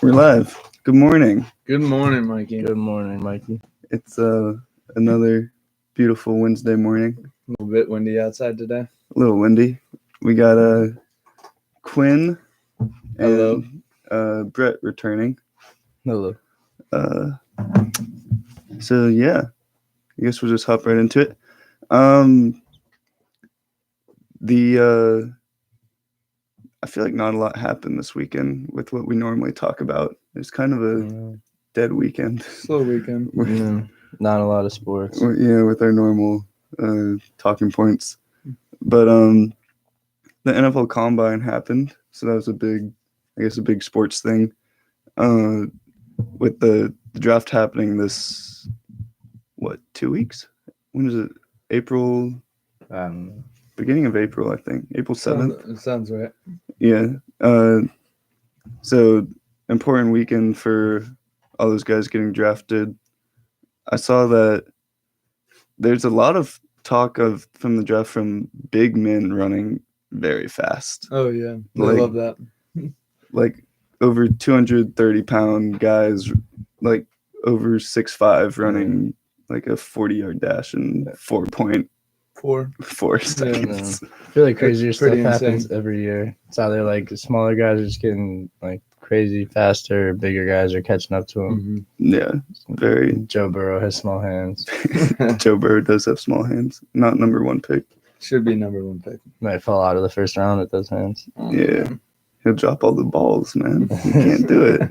We're live. Good morning. Good morning, Mikey. Good morning, Mikey. It's another beautiful Wednesday morning. A little bit windy outside today. A little windy. We got Quinn Hello. and Brett returning. Hello. So yeah, I guess we'll just hop right into it. I feel like not a lot happened this weekend with what we normally talk about. It's kind of a dead weekend. Slow weekend. Not a lot of sports. Yeah, with our normal talking points. But the NFL Combine happened, so that was a big sports thing. With the draft happening this, 2 weeks? When is it? April? Beginning of April, I think. April 7th. Sounds right. Yeah. So important weekend for all those guys getting drafted. I saw that there's a lot of talk from the draft from big men running very fast. Oh yeah, I love that. Like over 230-pound guys, like over 6'5", running like a 40-yard dash in 4.4 seconds. I feel like crazier stuff Pretty happens insane. every year. It's either like smaller guys are just getting like crazy faster, bigger guys are catching up to them. Yeah, very. Joe Burrow has small hands. Joe Burrow does have small hands. Not number one pick. Should be number one pick. Might fall out of the first round with those hands. Yeah, he'll drop all the balls, man. He can't do it.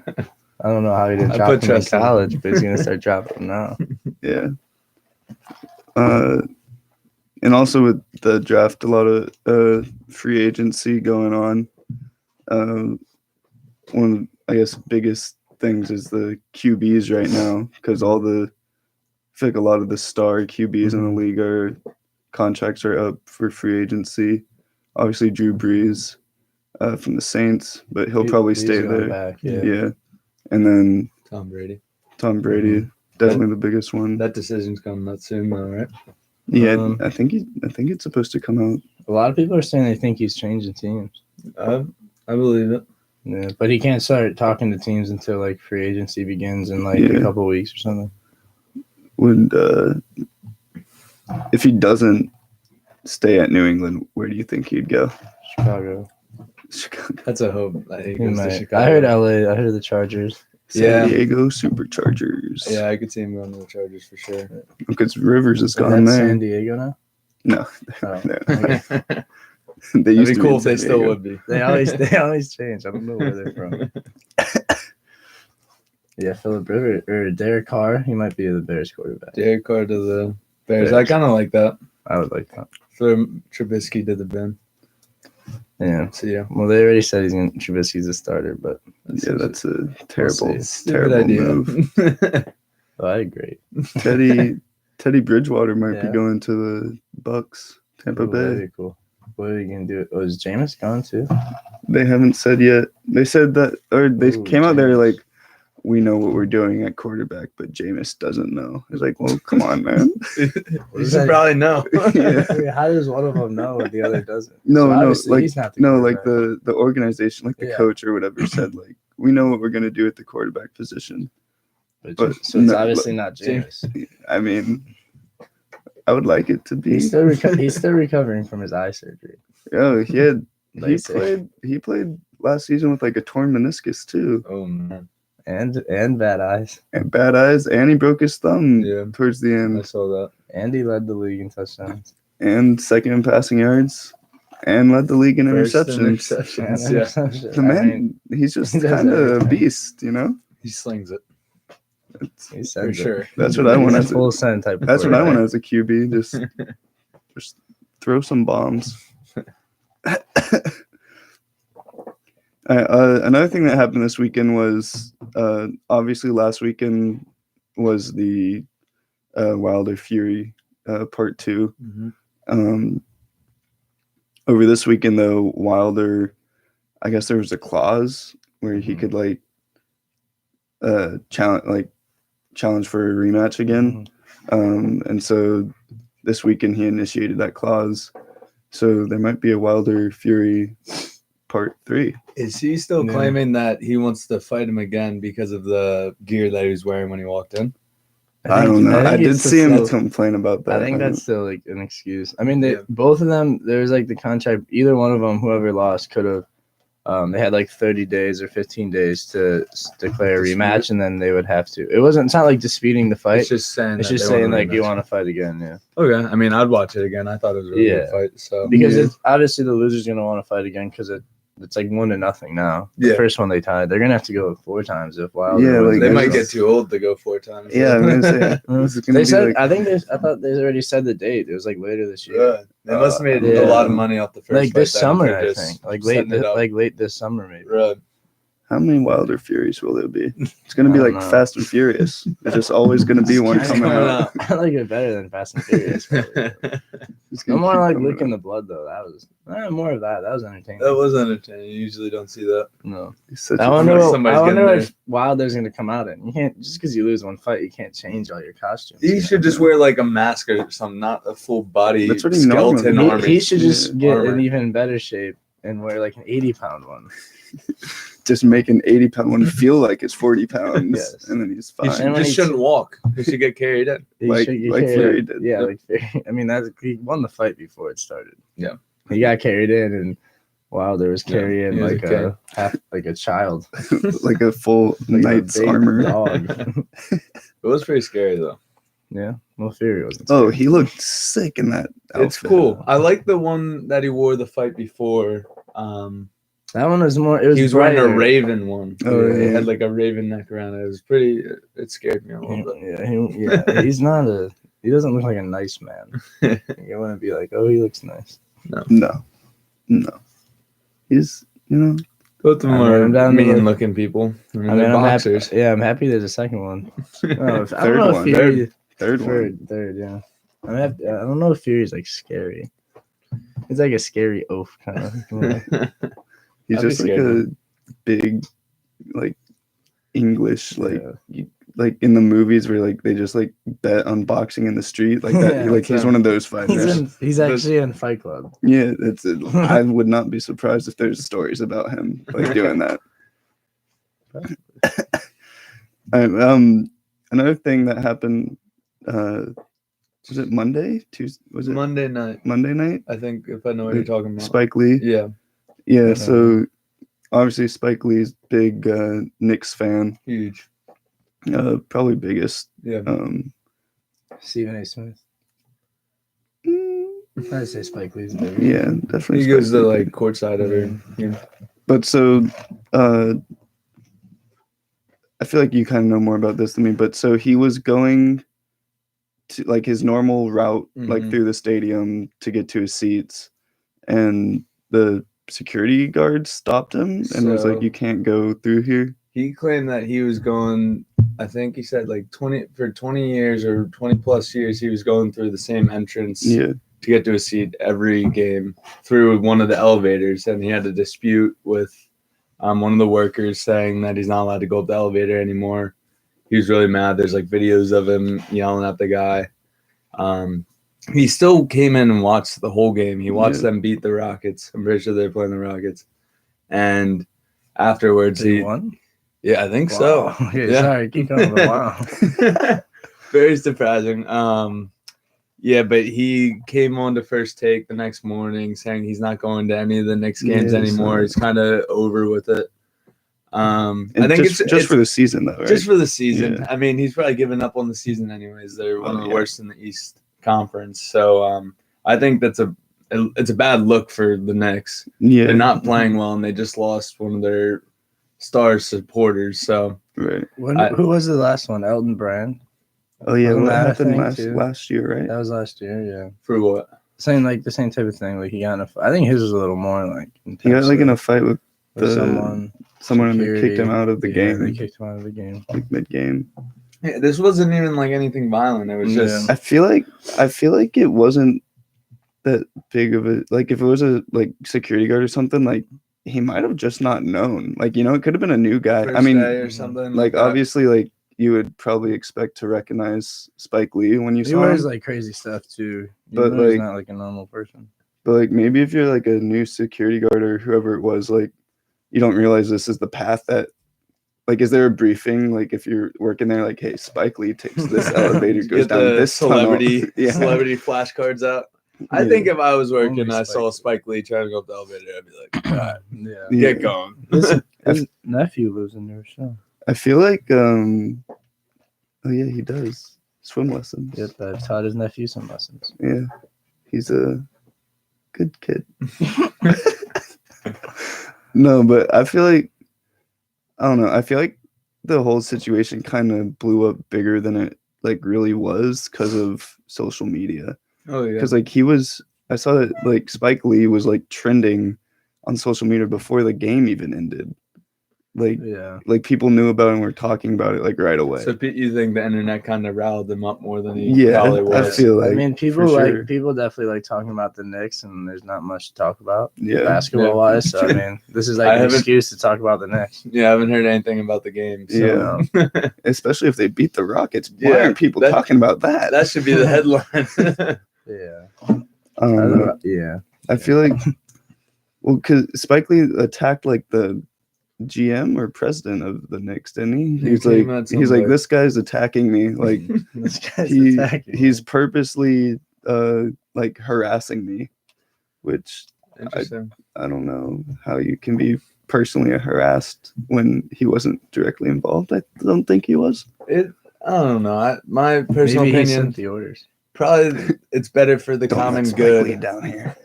I don't know how he didn't I drop put them in trust in him. college, but he's gonna start dropping them now. Yeah. And also with the draft, a lot of free agency going on. One of the, biggest things is the QBs right now, because I feel like a lot of the star QBs in the league contracts are up for free agency. Obviously, Drew Brees from the Saints, but he'll probably stay there. Back, Yeah. And then Tom Brady. Definitely the biggest one. That decision's coming out soon, though, right? Yeah, I think it's supposed to come out. A lot of people are saying they think he's changing teams. I believe it. Yeah, but he can't start talking to teams until like free agency begins in like a couple weeks or something. Would if he doesn't stay at New England, where do you think he'd go? Chicago. That's a hope. He might. I heard LA. I heard the Chargers. San Diego Superchargers. Yeah, I could see him going to the Chargers for sure. Because Rivers is gone Is that there. San Diego now? No. Oh. No. They used That'd be to cool in if they San still Diego. would be. They always change. I don't know where they're from. Yeah, Philip Rivers or Derek Carr. He might be the Bears quarterback. Derek Carr to the Bears. I kind of like that. I would like that. For Trubisky to the Ben. Yeah. So yeah. Well, they already said Trubisky's a starter, but That's a terrible, Stupid terrible idea. move. I agree. Teddy Bridgewater might be Yeah. going to the Bucks, Tampa Ooh, that'd Bay. be cool. What are you gonna do? Oh, is Jameis gone too? They haven't said yet. They said that, or they Ooh, came out there Jameis. like, we know what we're doing at quarterback, but Jameis doesn't know. It's like, well, come on, man. You should probably know. Yeah. I mean, how does one of them know and the other doesn't? No, So no, obviously like he's not the like quarterback. the organization, like the Yeah. coach or whatever said, like, we know what we're gonna do at the quarterback position. but so it's no, obviously not Jameis. I mean, I would like it to be. He's still recovering from his eye surgery. Oh, he LASIK. played last season with like a torn meniscus too, Oh man. And bad eyes. and bad eyes, and he broke his thumb Yeah. towards the I end, saw that. And he led the league in touchdowns. and second in passing yards, and led the league in First interceptions. interceptions. And Yeah. interceptions. The man, he's just he does kind of a everything. beast, you know. He slings it He for sends it. sure. That's what I want He's as a full send type. Of That's what I want quarterback. as a QB. Just throw some bombs. Another thing that happened this weekend was obviously last weekend was the Wilder Fury part 2. Mhm. Over this weekend though, Wilder, I guess there was a clause where he could like challenge for a rematch again. And so this weekend he initiated that clause. So there might be a Wilder Fury part 3. Is he still Yeah. claiming that he wants to fight him again because of the gear that he was wearing when he walked in? I don't know. I think did it's see him still- complain about that. I think that's still like an excuse. I mean, Yeah. both of them. There's like the contract. Either one of them, whoever lost, could have. They had like 30 days or 15 days to declare a Dispute. rematch, and then they would have to. It wasn't. It's not like disputing the fight. It's just saying. It's that just they saying want a like you rematch. want to fight again. Yeah. Okay, I mean, I'd watch it again. I thought it was a really Yeah. good fight. So Because Yeah. it's obviously the loser's gonna want to fight again because it's like 1-0 now. The Yeah. first one they tied. They're gonna have to go 4 times if Wilder. Yeah, wins like, they this might one. get too old to go 4 times. Yeah, I'm gonna say this is gonna They be said. like, I think. I thought they already said the date. It was like later this year. Yeah, they must have made Yeah. a lot of money off the first Like fight. this then if summer, they're I just think. Like setting it up. late this summer, maybe. Right. how many Wilder Furies will there be? It's gonna be I like don't know. Fast and Furious. There's just always gonna be one Keeps coming coming out. out. I like it better than Fast and Furious. probably. It's No gonna more keep like coming licking out. the blood though. That was more of that. That was entertaining. That was entertaining. You usually don't see that. No. He's such I a wonder. Unless somebody's I wonder getting if Wilder's gonna come out in. You can't just because you lose one fight, you can't change all your costumes. He should just wear like a mask or something, not a full body That's what he skeleton normally- army. He should just Yeah, get armor. in even better shape and wear like an 80-pound one. just make an 80-pound one feel like it's 40 pounds, Yes. and then he's He fine. should, And when just he- shouldn't walk. He should get carried in. He Like- should get like carried Fury in. did. Yeah, Yep. like Fury. I mean, he won the fight before it started. Yeah. He got carried in, and Wilder was Yeah, carrying he was like a like a child, Like a full like knight's a big armor. dog. It was pretty scary though. Yeah, well, Fury wasn't. Oh, scared. he looked sick in that outfit. It's cool. I like the one that he wore the fight before. That one was more. It was He was wearing a brighter. raven one. Oh, It yeah. had like a raven neck around it. It was pretty. It scared me a little bit. Yeah, he's not a. He doesn't look like a nice man. You want to be like, oh, he looks nice. No. He's, Both of them I mean, are I'm down to mean look- looking people. I mean, I mean, they're I'm boxers. happy. Yeah, I'm happy there's a second one. I don't know if, I Third don't know one. if Fury, third one. third, yeah. I don't know if Fury's like scary. He's like a scary oaf kind of. He's I'd be just like scared a of big, like, English, like, Yeah. like in the movies where like they just like bet on boxing in the street, like that. Yeah, like he's one of those fighters. He's actually in Fight Club. Yeah, that's it. I would not be surprised if there's stories about him like doing that. Another thing that happened, was it Monday? Tuesday? Was it Monday night, Monday night? I think, if I know what you're talking about. Spike Lee. Yeah, Yeah. So obviously Spike Lee's big Knicks fan. huge. Probably biggest. Yeah. Stephen A. Smith. mm, I'd say Spike Lee's bigger. Yeah, definitely. He goes Spike to Lee. like courtside every. Yeah. But so, I feel like you kind of know more about this than me. But so he was going to like his normal route, like Mhm. through the stadium to get to his seats, and the security guard stopped him and was like, So- "You can't go through here." He claimed that he was going. I think he said like 20 years or 20 plus years. He was going through the same entrance Yeah, to get to a seat every game through one of the elevators, and he had a dispute with one of the workers saying that he's not allowed to go up the elevator anymore. He was really mad. There's like videos of him yelling at the guy. He still came in and watched the whole game. He watched Yeah. them beat the Rockets. I'm pretty sure they're playing the Rockets. And afterwards, He he won? yeah, I think so. Wow. Okay, Yeah. sorry, keep going. But wow. Very surprising. Yeah, but he came on to First Take the next morning saying he's not going to any of the Knicks games Yeah, anymore. so- He's kind of over with it. and I think just it's for the season though, right? just for the season. Yeah. I mean, he's probably given up on the season anyways. They're one Oh, of the yeah. worst in the East Conference. So I think it's a bad look for the Knicks. Yeah, They're not playing well, and they just lost one of their star supporters. So right. Who was the last one? Elton Brand. Oh yeah, Wasn't what that a happened thing, last too? last year, right? That was last year. Yeah. for what? Same like the same type of thing. Like he got in a. I think his was a little more like. He got like in a fight with with someone and they kicked security. him out of the Yeah, They game, kicked him out of the game. like mid game. Yeah, this wasn't even like anything violent. It was just I feel like it wasn't that big of a like if it was a like security guard or something, like he might have just not known. Like, it could have been a new guy. first I mean, day or something. like that. obviously like you would probably expect to recognize Spike Lee when you He saw wears him. like crazy stuff too. But, But he's like- not like a normal person. But like maybe if you're like a new security guard or whoever it was, like you don't realize this is the path that. Like, is there a briefing? Like, if you're working there, like, hey, Spike Lee takes this elevator, goes Get down the this celebrity tunnel. Yeah. celebrity flashcards out. I Yeah. think if I was working, Only I saw Spike Spike Lee trying to go up the elevator, I'd be like, all right, Yeah. Yeah. get going. His nephew lives in New Rochelle. I feel like, oh yeah, he does swim lessons. Yep, I've taught his nephew some lessons. Yeah, he's a good kid. No, but I feel like, I don't know. I feel like the whole situation kind of blew up bigger than it like really was because of social media. Oh yeah. Because like I saw that like Spike Lee was like trending on social media before the game even ended. Like Yeah. like people knew about it and were talking about it like right away. So you think the internet kind of riled him up more than he Yeah, probably I was? feel like I mean, people for like sure. people definitely like talking about the Knicks, and there's not much to talk about Yeah. basketball wise. So I mean, this is I like an haven't- excuse to talk about the Knicks. Yeah, I haven't heard anything about the game. So. Yeah. Especially if they beat the Rockets. Why Yeah, aren't people that- talking about that? That should be the headline. Yeah. I don't know. Yeah. I feel like, well, because Spike Lee attacked like the GM or president of the Knicks, didn't he? He He's came like, at he's like, somebody. this guy's attacking me. Like This guy's he attacking. he's purposely like harassing me, which Interesting. I don't know how you can be personally harassed when he wasn't directly involved. I don't think he was. I don't know. My personal Maybe he opinion, sent the orders. probably it's better for the Don't let common Spike Lee good. down here.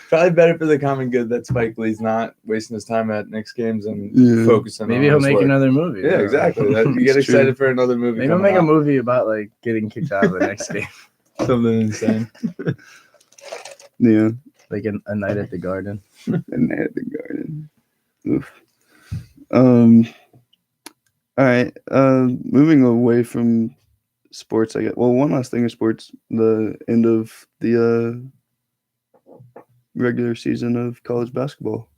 Probably better for the common good that Spike Lee's not wasting his time at Knicks games and Yeah. focusing Maybe on he'll his make work. another movie. Yeah, exactly. That, you get It's true. excited for another movie. Maybe he'll coming make a out. movie about like getting kicked out of the next game, Something insane. Yeah. like a night at the Garden. And they had the garden. Oof. All right. Moving away from sports, I guess. Well, one last thing in sports: the end of the regular season of college basketball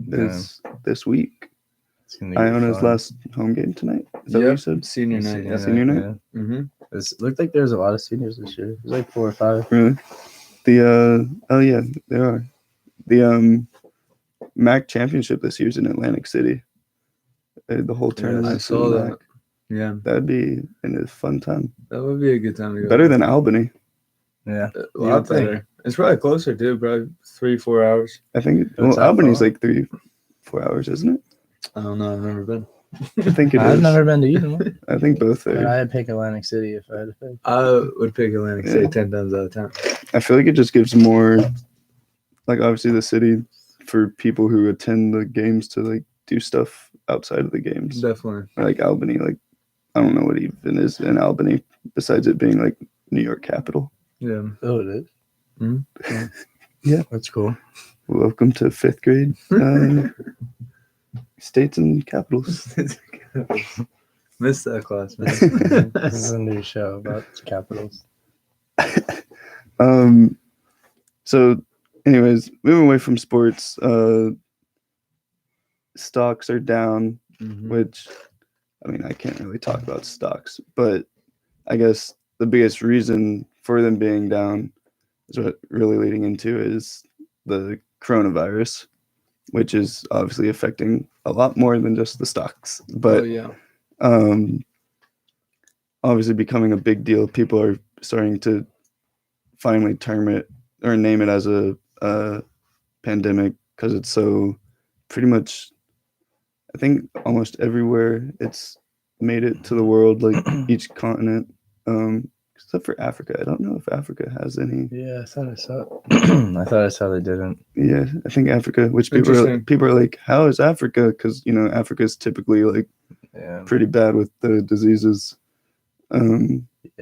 is this week. It's gonna be Iona's fun. last home game tonight. Is that what you Yep. said? Senior night. Yeah, senior night? Yeah. Mm-hmm. It looked like there was a lot of seniors this year. It was like 4 or 5. Really? The oh yeah, there are. The MAC championship this year's in Atlantic City. The whole tournament. I saw that. Yeah, That'd be a fun time. that would be a good time to go. Better than Albany. Yeah. A lot think. better. It's probably closer too. Probably 3-4 hours. I think. That's Well, not Albany's far. like 3-4 hours, isn't it? I don't know. I've never been. I think it I've is. never been to either one. I think both But are. I'd pick Atlantic City if I had to pick. I would pick Atlantic Yeah. City 10 times out of 10. I feel like it just gives more, like obviously the city, for people who attend the games to like do stuff outside of the games. Definitely. Like Albany, like I don't know what even is in Albany besides it being like New York capital. Yeah. Oh, it is? Mhm. Yeah. That's cool. Welcome to 5th grade. States and capitals. Missed that class, This man. is a new show about capitals. So anyways, moving away from sports, stocks are down, Mhm. which I mean I can't really talk about stocks, but I guess the biggest reason for them being down is what really leading into is the coronavirus, which is obviously affecting a lot more than just the stocks. But Oh, yeah. obviously becoming a big deal. People are starting to finally term it or name it as a pandemic because it's so pretty much, I think almost everywhere it's made it to the world, like each continent, except for Africa. I don't know if Africa has any. Yeah, I thought I saw. I thought I saw they didn't. Yeah, I think Africa, which people are like, how is Africa? Because Africa is typically like Yeah, pretty bad with the diseases. yeah,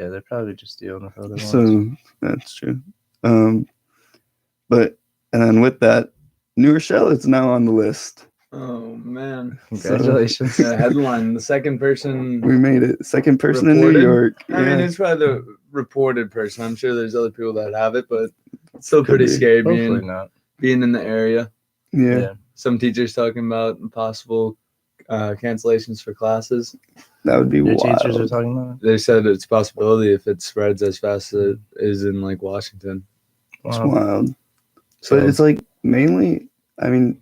they're probably just dealing with other ones. So that's true. But and then with that, New Rochelle is now on the list. Oh, man. Congratulations. Yeah, headline. The second person. We made it. Second person in New Reported? York. I mean, it's probably the reported person. I'm sure there's other people that have it, but it's still pretty be. scary Hopefully not. being in the area. yeah, Some teachers talking about possible cancellations for classes. that would be Your wild. teachers are talking about it? They said it's a possibility if it spreads as fast as it is in like Washington. It's Wow. wild. So But it's like mainly, I mean,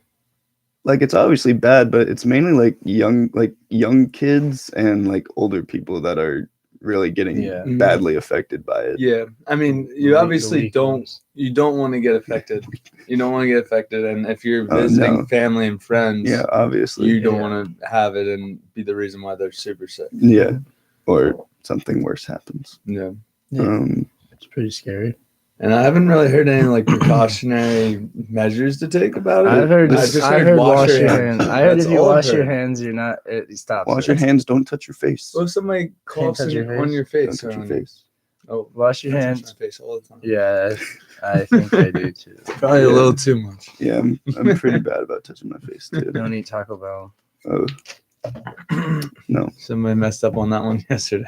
like it's obviously bad, but it's mainly like young kids and like older people that are really getting Yeah. badly affected by it. Yeah, I mean, you The obviously weak don't ones. you don't want to get affected. You don't want to get affected, and if you're Oh, visiting no. family and friends, Yeah, obviously. you don't Yeah. want to have it and be the reason why they're super sick. Yeah, or something worse happens. Yeah, Yeah. It's pretty scary. and I haven't really heard any like precautionary measures to take about it. I've heard. I just I heard heard wash wash your your hands. hands. I heard That's if you all I've wash your heard. hands, you're not. It stops. Wash it. your hands. Don't touch your face. What if somebody coughs touch your on face? your Don't face? touch or your on face. Oh, Wash your I touch hands. my face all the time. Yeah, I think I do too. Probably a Yeah. little too much. Yeah, I'm pretty bad about touching my face too. Don't eat Taco Bell. Oh, no. Somebody messed up on that one yesterday.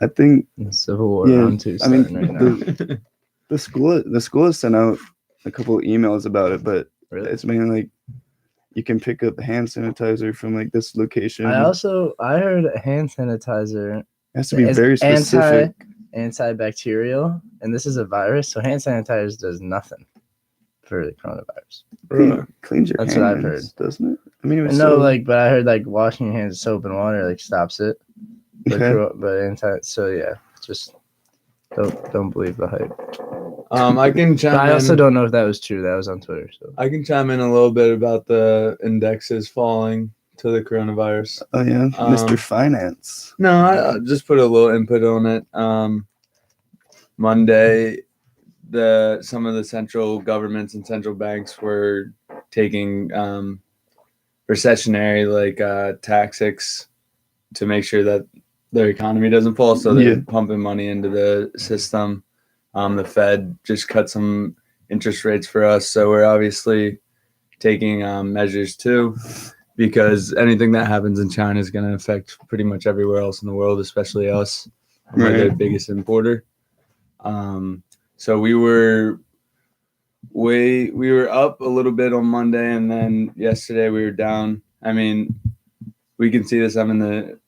I think The Civil War Yeah, round 2 I mean, starting right now. the school has sent out a couple of emails about it, but Really? it's mainly like you can pick up hand sanitizer from like this location. I heard hand sanitizer It has to be is very specific. antibacterial, and this is a virus, so hand sanitizer does nothing for the coronavirus. Cleans your That's hands, what I've heard. doesn't it? I mean, it was No, so, but I heard like washing your hands with soap and water like stops it. But, okay. so yeah, just don't believe the hype. I can chime But I also in. don't know if that was true. That was on Twitter. So I can chime in a little bit about the indexes falling to the coronavirus. Oh yeah, Mr. Finance. No, I just put a little input on it. Monday, some of the central governments and central banks were taking recessionary tactics to make sure that their economy doesn't fall. So they're Yeah. pumping money into the system. The Fed just cut some interest rates for us, so we're obviously taking measures too, because anything that happens in China is going to affect pretty much everywhere else in the world, especially us. We're their Right. biggest importer. So we were up a little bit on Monday, and then yesterday we were down. I mean, we can see this. I'm in the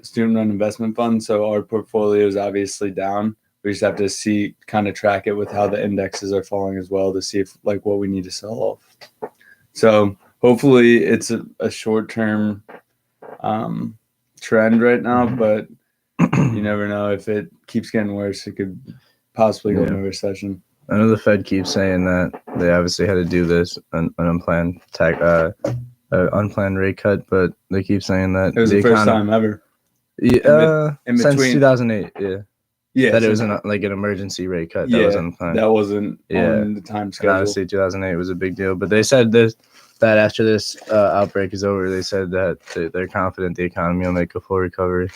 student run investment fund, so our portfolio is obviously down. We just have to kind of track it with how the indexes are falling as well to see if like what we need to sell off. So hopefully it's a short-term trend right now, but you never know. If it keeps getting worse, it could possibly go into a recession. I know the Fed keeps saying that they obviously had to do this an unplanned unplanned rate cut, but they keep saying that It was the first time ever. Yeah, in since between- 2008. Yeah, Yeah, that it was an emergency rate cut. That was unplanned. that wasn't Yeah. on the time And schedule. obviously 2008 was a big deal, but they said that after this outbreak is over, they said that they're confident the economy will make a full recovery.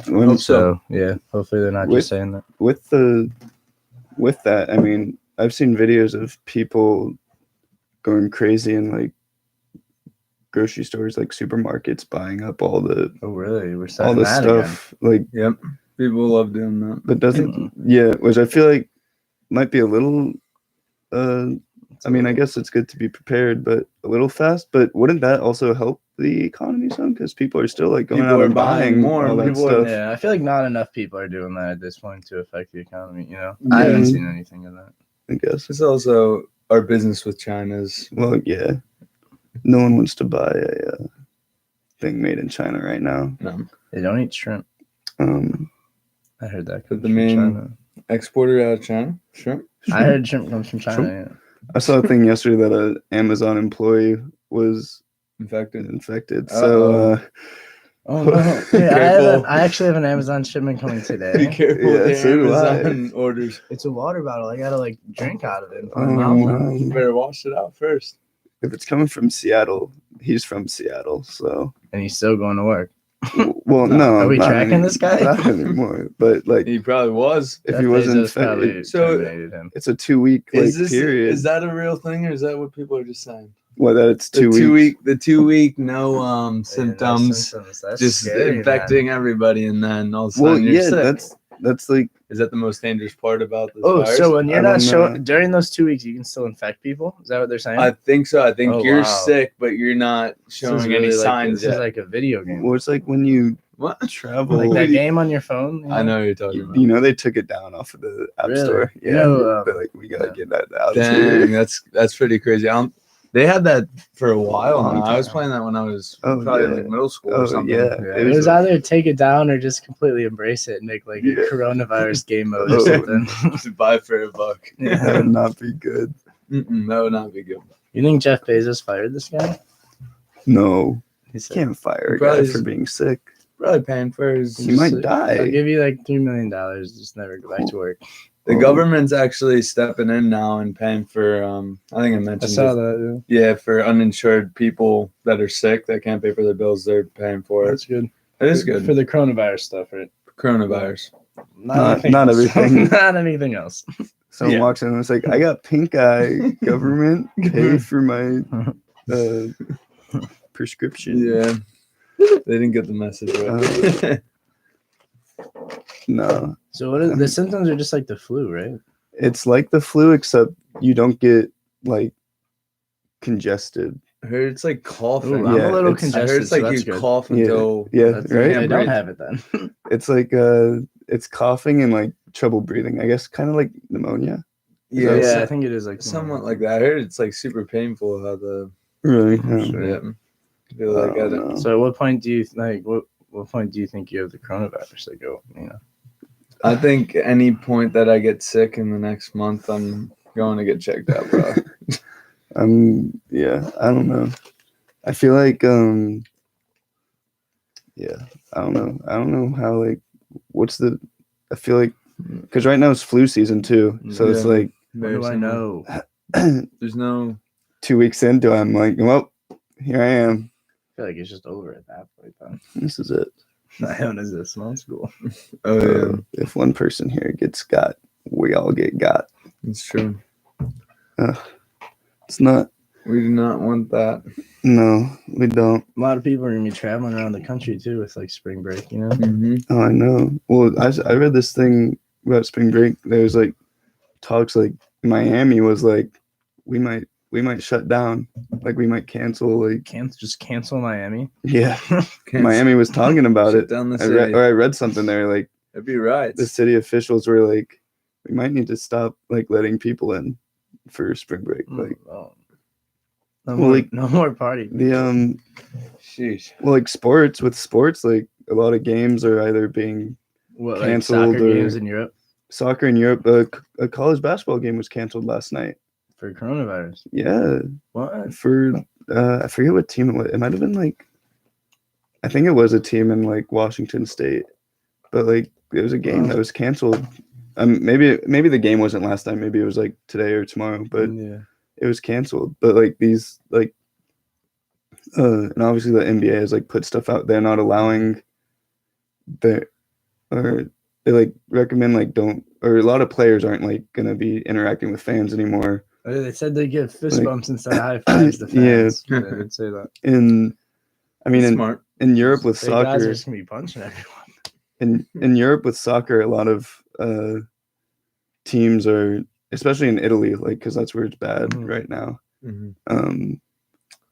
When- So yeah, hopefully they're not just saying that. with that, I mean, I've seen videos of people going crazy in like grocery stores, like supermarkets, buying up all the Oh really? We're all starting the that stuff. Like, Yep, people love doing that. but doesn't which I feel like might be a little. I mean, I guess it's good to be prepared, but a little fast. But wouldn't that also help the economy some? Because people are still like going People out are and buying buying more, all that people are- stuff. Yeah, I feel like not enough people are doing that at this point to affect the economy. You know, I haven't seen anything of that. I guess. It's also our business with China's. Well, yeah. No one wants to buy a thing made in China right now. No, They don't eat shrimp. I heard that comes the from main China. exporter out of China, shrimp. I heard shrimp comes from China. Shrimp? Yeah. I saw a thing yesterday that an Amazon employee was Infected. infected. Uh-oh. So, Oh no! Yeah, Careful. I actually have an Amazon shipment coming Be today. careful Yeah, with so your do I. Amazon orders. It's a water bottle. I gotta like drink out of it. And put Oh, my mouth no. on. You better wash it out first. if it's coming from Seattle, he's from Seattle. So, And he's still going to work. well, no. Are we not tracking this guy? Not anymore. But like, He probably was. if Jeff he wasn't Bezos probably infected, So- terminated him. it's a 2 week like period. Is that a real thing, or is that what people are just saying? Well, that it's The 2 weeks. the 2 week no Yeah, no symptoms, symptoms. That's just scary, infecting everybody, and then all of a Well, sudden you're yeah, sick. that's like Is that the most dangerous part about this Oh, virus? so when you're I not don't showing know. during those 2 weeks, you can still infect people? Is that what they're saying? I think so. I think Oh, you're wow. sick, but you're not This is showing really any like- signs This yet. is like a video game. well, it's like when you What? Travel. Like that game on your phone. I know what you're talking about. You know they took it down off of the App Really? Store. You Yeah, know, but like we gotta yeah. get that out. Dang, that's pretty crazy. They had that for a while Long now. I was time. playing that when I was Oh, probably in yeah. like middle school Oh, or something. yeah. Yeah, It it was a- either take it down or just completely embrace it and make like a Yeah. coronavirus game mode or Oh, something. To buy for $1. that Yeah. would not be good. That would not be good. You think Jeff Bezos fired this guy? No, He said, can't fire a Probably guy just- for being sick. Probably paying for his. He might I'll die. give you like $3 million. Just never go back to work. The Oh. government's actually stepping in now and paying for. I think I I mentioned. saw it. that. Yeah, for uninsured people that are sick that can't pay for their bills, they're paying Yeah. for it. That's good. It is good For the coronavirus stuff, right? coronavirus. Not else. everything. Not anything else. Someone Yeah. walks in and it's like, I got pink eye. Government pay for my prescription. Yeah, they didn't get the message right. No, So what is the symptoms are just like the flu, right? it's like the flu, except you don't get like congested. I heard it's like coughing. Ooh, I'm Yeah, a little it's- I heard congested. it's like so you that's good. cough Yeah, until yeah, That's right. I Can't don't breathe. have it then. It's like it's coughing and like trouble breathing. I guess kind of like pneumonia. yeah, Yeah, so- I think it is like somewhat like that. I heard it's like super painful how the Really? Sure. yeah. Feel I like don't I don't- know. So at what point do you like what point do you think you have the coronavirus? Like, I think any point that I get sick in the next month, I'm going to get checked out, bro. Yeah, I don't know. I feel like yeah, I don't know. I don't know how like I feel like because right now it's flu season too, so it's Yeah. like what do I know? There's no 2 weeks into I'm like, well, here I am. I feel like it's just over at that point. Then This is it. I don't know, is it a small school? oh yeah, If one person here gets got, we all get got. it's true. It's not. We do not want that. No, we don't. A lot of people are gonna be traveling around the country too with like spring break, you know? Mm-hmm. Oh, I know. Well, I read this thing about spring break. There's like talks like Miami was like, we might shut down, like we might cancel. Like Just cancel Miami. yeah, Miami was talking about it. down the I city. read something there like It'd be right. the city officials were like, we might need to stop like letting people in for spring break. Like no Well, more, like, no more party. the Sheesh. well, like sports like a lot of games are either being What, like canceled soccer or- games in Europe soccer in Europe. A college basketball game was canceled last night. for coronavirus? Yeah, What? for I forget what team it was. It might have been like, I think it was a team in like Washington State, but like it was a game that was canceled. Maybe the game wasn't last night. Maybe it was like today or tomorrow, but Yeah. it was canceled. But like these like, and obviously the NBA has like put stuff out there not allowing or they like recommend like don't, or a lot of players aren't like gonna be interacting with fans anymore. They said they give fist Like- bumps instead of high fives to Yeah. fans. They did say that. I mean, Smart. in Europe with Big guys are soccer, just gonna be punching everyone. in Europe with soccer, a lot of teams are, especially in Italy, like because that's where it's bad Mhm. right now. Mm-hmm.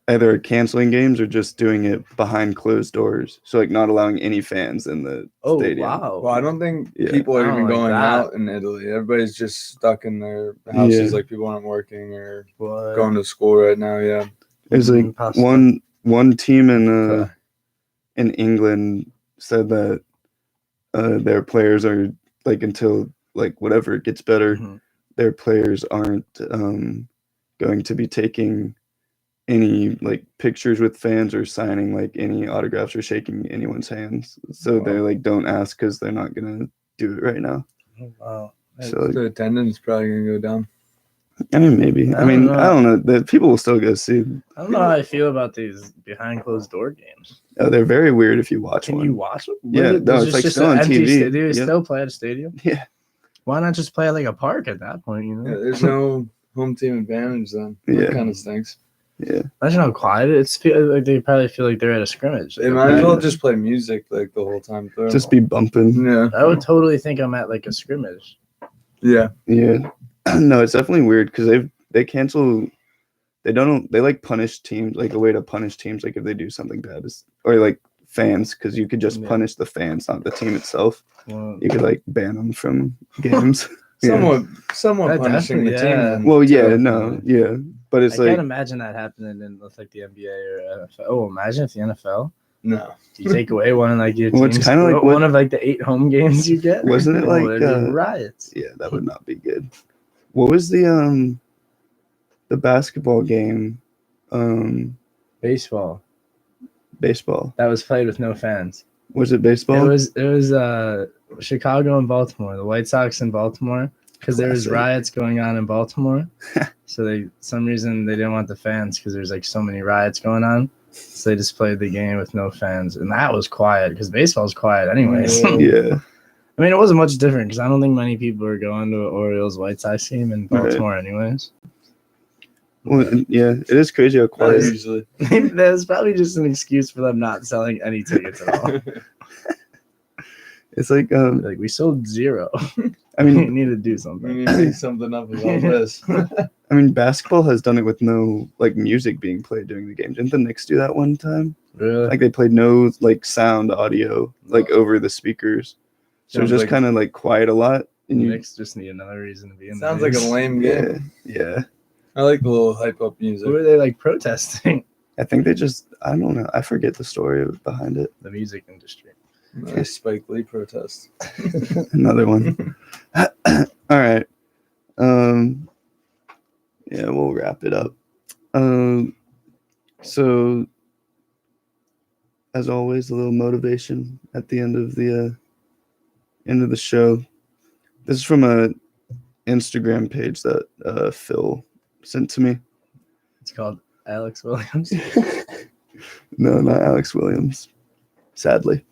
Either canceling games or just doing it behind closed doors, so like not allowing any fans in the Oh stadium. wow! Well, I don't think Yeah. people are I don't even like going that. out in Italy. Everybody's just stuck in their houses. Yeah. Like people aren't working or What? going to school right now. Yeah. There's like Impossible. one team Okay. in England said that their players are like until like whatever it gets better, Mhm. their players aren't going to be taking any like pictures with fans or signing like any autographs or shaking anyone's hands. So they Wow. like don't ask because they're not gonna do it right now. Oh, wow. So like, The attendance probably gonna go down. I mean maybe. I I mean don't know. I don't know. The people will still go see. I don't know how I feel about these behind closed door games. They're very weird if you watch Can one. you watch them? Yeah, no, There's it's, like, just still an on empty TV. Do you Yeah. still play at a stadium? Yeah. Why not just play at like a park at that point? You know. Yeah, there's no home team advantage then. Yeah. That kind of stinks. Yeah. Imagine how quiet it's feel like they probably feel like they're at a scrimmage. They Like, might as well Yeah. just play music like the whole time through. Just be bumping. yeah. I would totally think I'm at like a scrimmage. Yeah. Yeah. No, it's definitely weird because they cancel. They like punish teams, like a way to punish teams, like if they do something bad, or like fans because you could just Yeah. punish the fans, not the team itself. Well, You could like ban them from games. Yeah. Somewhat That punishing the definitely- team. yeah. then, Well, yeah, too. no, yeah, but I it's can't like imagine that happening in with like the NBA or NFL. Oh, imagine if the NFL No. you take away one of like your Well, it's teams, kinda like one of like the 8 home games you get. Wasn't it Oh, like, there'd be riots? yeah, that would not be good. What was the basketball game, Baseball baseball? that was played with no fans. Was it baseball? It was Chicago and Baltimore, the White Sox in Baltimore, because there was Classic. riots going on in Baltimore. So some reason they didn't want the fans because there's like so many riots going on. So they just played the game with no fans, and that was quiet because baseball's quiet anyways. Yeah. Yeah, I mean, it wasn't much different because I don't think many people were going to an Orioles White Sox game in Baltimore anyways. well, yeah, it is crazy how Not quiet. usually. That's probably just an excuse for them not selling any tickets at all. It's like Like, we sold 0. I We mean, need to do We something. need to make something up about this. I mean, basketball has done it with no like music being played during the game. Didn't the Knicks do that one time? Really? Like they played no like sound audio like over the speakers, so Sounds just like- kind of like quiet a lot. And you, Knicks just need another reason to be in the Sounds like a news. lame yeah, game. yeah. I like the little hype up music. Who are they like protesting? I think they just I don't know. I forget the story behind it. The music industry. Spike Lee protest. Another one. All right. Yeah, we'll wrap it up. So as always, a little motivation at the end of the show. This is from a Instagram page that Phil sent to me. It's called Alex Williams. No, not Alex Williams, sadly.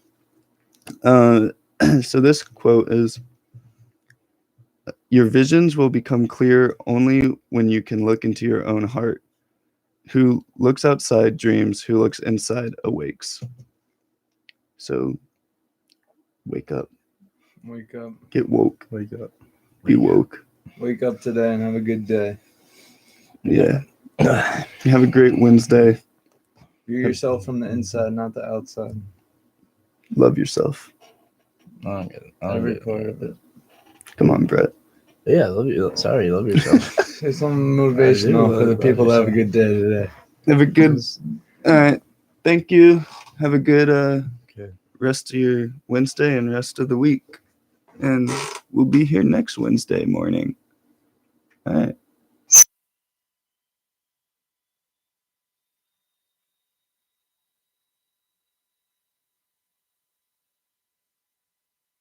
So this quote is, "Your visions will become clear only when you can look into your own heart. Who looks outside dreams, who looks inside awakes." So wake up, Wake up. get woke, Wake up. be woke. Wake up today and have a good day. Yeah. Have a great Wednesday. You're yourself from the inside, not the outside. Love yourself. I don't get it. I don't Every get part of it. Come on, Brett. Yeah, love you. Sorry, love yourself. Say something motivational for the people that have a good day today. Have a good. All right. Thank you. Have a good Okay. rest of your Wednesday and rest of the week. And we'll be here next Wednesday morning. All right.